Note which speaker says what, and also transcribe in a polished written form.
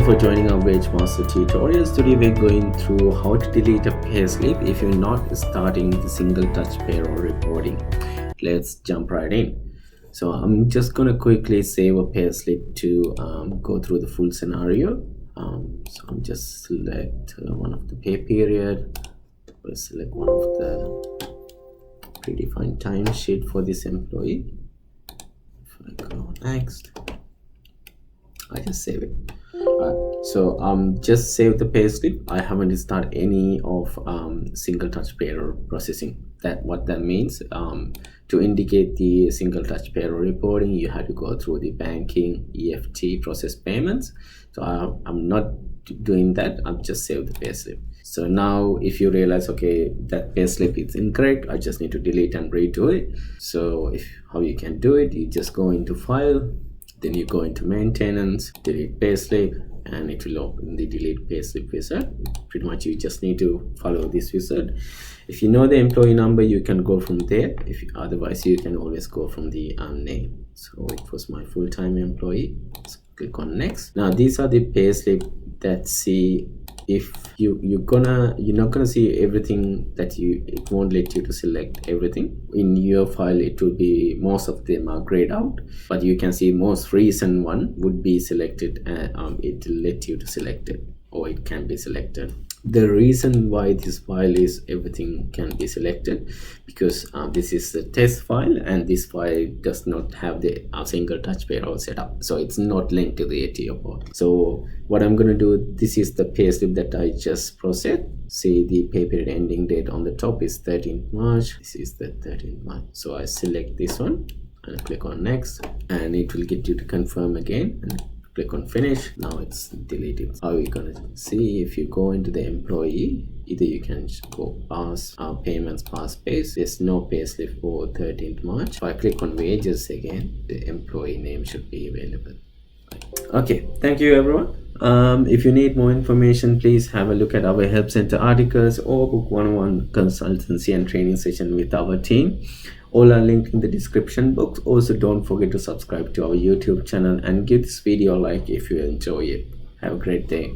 Speaker 1: for joining our Wagemaster tutorials. Today we're going through how to delete a payslip if you're not starting the single touch payroll reporting. Let's jump right in. So I'm just going to quickly save a payslip to go through the full scenario. So I'm just select one of the pay period. We'll select one of the predefined timesheet for this employee. If I go next, I just save it. So just save the payslip. I haven't started any of single touch payroll processing. What that means, to indicate the single touch payroll reporting, you have to go through the banking EFT process payments. So I'm not doing that. I'm just save the payslip. So now if you realize, okay, that payslip is incorrect, I just need to delete and redo it. So how you can do it, you just go into file, then you go into maintenance, delete payslip, and it will open the delete payslip wizard. Pretty much you just need to follow this wizard. If you know the employee number, you can go from there. Otherwise you can always go from the name. So it was my full-time employee. So click on next. Now these are the payslip that see, if you're not gonna see everything that it won't let you to select everything in your file. It will be, most of them are grayed out, but you can see most recent one would be selected, and it will let you to select it, or it can be selected. The reason why this file is everything can be selected, because this is the test file, and this file does not have the single touch payroll setup, so it's not linked to the ATO port. So what I'm going to do, this is the payslip that I just processed. See, the pay period ending date on the top is 13th March. This is the 13th March. So I select this one and click on next, and it will get you to confirm again, and click on finish. Now it's deleted. How are you gonna see? If you go into the employee, either you can go past payments, past pays. There's no payslip for 13th March. If I click on wages again, the employee name should be available. Okay, thank you everyone. If you need more information, please have a look at our help center articles or book one-on-one consultancy and training session with our team. All are linked in the description box. Also, don't forget to subscribe to our YouTube channel and give this video a like if you enjoy it. Have a great day.